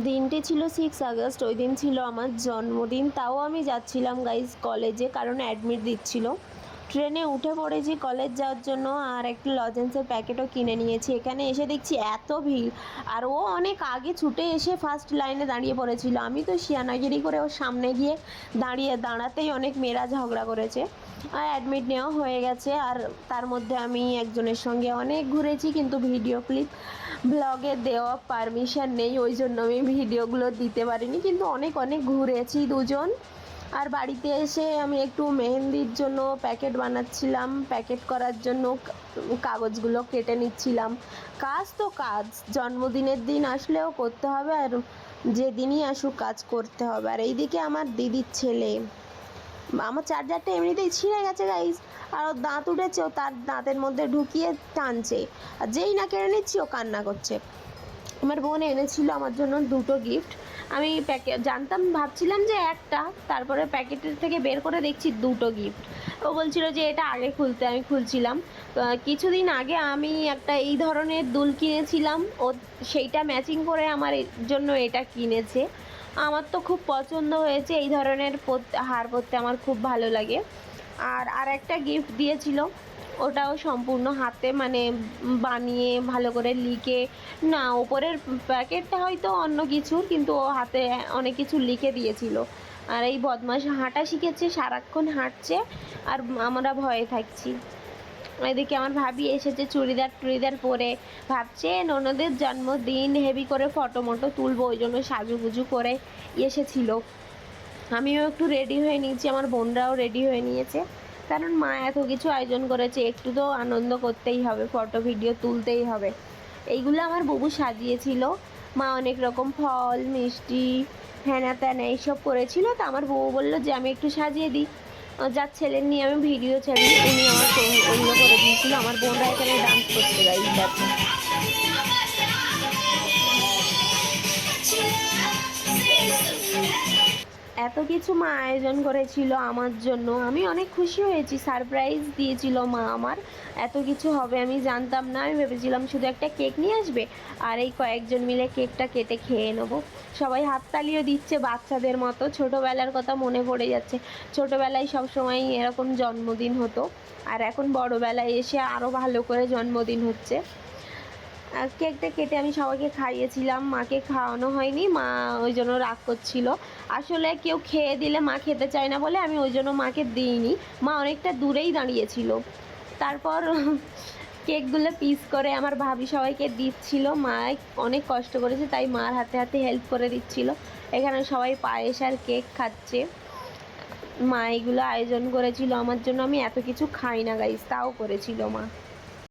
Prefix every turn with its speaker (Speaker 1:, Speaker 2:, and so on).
Speaker 1: দিনটি ছিল 6 আগস্ট। ওই দিন ছিল আমার জন্মদিন। তাও আমি যাচ্ছিলাম গাইজ কলেজে, কারণ অ্যাডমিট দিচ্ছিল। ট্রেনে উঠে পড়েছি কলেজ যাওয়ার জন্য, আর একটা লজেন্সের প্যাকেটও কিনে নিয়েছি। এখানে এসে দেখছি এত ভিড়, আর ও অনেক আগে ছুটে এসে ফার্স্ট লাইনে দাঁড়িয়ে পড়েছিল। আমি তো শিয়ানাগিরি করে ওর সামনে গিয়ে দাঁড়াতেই অনেক মেয়েরা ঝগড়া করেছে, আর অ্যাডমিট নেওয়া হয়ে গেছে। আর তার মধ্যে আমি একজনের সঙ্গে অনেক ঘুরেছি, কিন্তু ভিডিও ক্লিপ ব্লগে দেওয়া পারমিশন নেই, ওই জন্য আমি ভিডিওগুলো দিতে পারিনি। কিন্তু অনেক অনেক ঘুরেছি দুজন। আর বাড়িতে এসে আমি একটু মেহেন্দির জন্য প্যাকেট বানাচ্ছিলাম, প্যাকেট করার জন্য কাগজগুলো কেটে নিচ্ছিলাম। কাজ তো কাজ, জন্মদিনের দিন আসলেও করতে হবে, আর যেদিনই আসুক কাজ করতে হবে। আর এইদিকে আমার দিদির ছেলে, আমার চার্জারটা এমনিতেই ছিঁড়ে গেছে গাইজ, আর ওর দাঁত উঠেছে, ও তার দাঁতের মধ্যে ঢুকিয়ে টানছে, আর যেই না কেড়ে নিচ্ছি ও কান্না করছে। আমার বোন এনেছিল আমার জন্য দুটো গিফট। আমি জানতাম, ভাবছিলাম যে একটা, তারপরে প্যাকেটের থেকে বের করে দেখছি দুটো গিফট। ও বলছিল যে এটা আগে খুলতে, আমি খুলছিলাম। কিছুদিন আগে আমি একটা এই ধরনের দুল কিনেছিলাম, ও সেইটা ম্যাচিং করে আমার জন্য এটা কিনেছে। আমার তো খুব পছন্দ হয়েছে, এই ধরনের হার পরতে আমার খুব ভালো লাগে। আর একটা গিফট দিয়েছিল, ওটাও সম্পূর্ণ হাতে মানে বানিয়ে ভালো করে লিখে, না ওপরের প্যাকেটটা হয়তো অন্য কিছুর, কিন্তু ও হাতে অনেক কিছু লিখে দিয়েছিল। আর এই বদমাশ হাঁটা শিখেছে, সারাক্ষণ হাঁটছে, আর আমরা ভয়ে থাকছি। এদিকে আমার ভাবি এসেছে চুড়িদার পরে, ভাবছে ননদের জন্মদিন, হেভি করে ফটো মটো তুলবো, ওই জন্য সাজুগুজু করে এসেছিল। আমিও একটু রেডি হয়ে নিয়েছি, আমার বোনরাও রেডি হয়ে নিয়েছে, কারণ মা এত কিছু আয়োজন করেছে, একটু তো আনন্দ করতেই হবে, ফটো ভিডিও তুলতেই হবে। এইগুলো আমার বুবু সাজিয়েছিল। মা অনেক রকম ফল মিষ্টি হ্যানা ত্যানা এইসব করেছিল, তো আমার বউ বললো যে আমি একটু সাজিয়ে দিই, যার ছেলের নিয়ে আমি ভিডিও ছাড়ি, উনি আমার ওইগুলো করে দিয়েছিল। আমার বোনরা এখানে ডান্স করতে গাইজ, দেখো। এত কিছু মা আয়োজন করেছিল আমার জন্য, আমি অনেক খুশি হয়েছি। সারপ্রাইজ দিয়েছিল মা আমার, এত কিছু হবে আমি জানতাম না। আমি ভেবেছিলাম শুধু একটা কেক নিয়ে আসবে, আর এই কয়েকজন মিলে কেকটা কেটে খেয়ে নেবো। সবাই হাততালিও দিচ্ছে বাচ্চাদের মতো, ছোটোবেলার কথা মনে পড়ে যাচ্ছে। ছোটোবেলায় সবসময় এরকম জন্মদিন হতো, আর এখন বড়োবেলায় এসে আরও ভালো করে জন্মদিন হচ্ছে। কেকটা কেটে আমি সবাইকে খাইয়েছিলাম, মাকে খাওয়ানো হয়নি, মা ওই জন্য রাগ করছিল। আসলে কেউ খেয়ে দিলে মা খেতে চায় না বলে আমি ওই জন্য মাকে দিইনি, মা অনেকটা দূরেই দাঁড়িয়েছিল। তারপর কেকগুলো পিস করে আমার ভাবি সবাইকে দিচ্ছিল, মা অনেক কষ্ট করেছে তাই মার হাতে হাতে হেল্প করে দিচ্ছিল। এখানে সবাই পায়েস আর কেক খাচ্ছে। মা এগুলো আয়োজন করেছিল আমার জন্য, আমি এত কিছু খাই না গাইস, তাও করেছিল মা।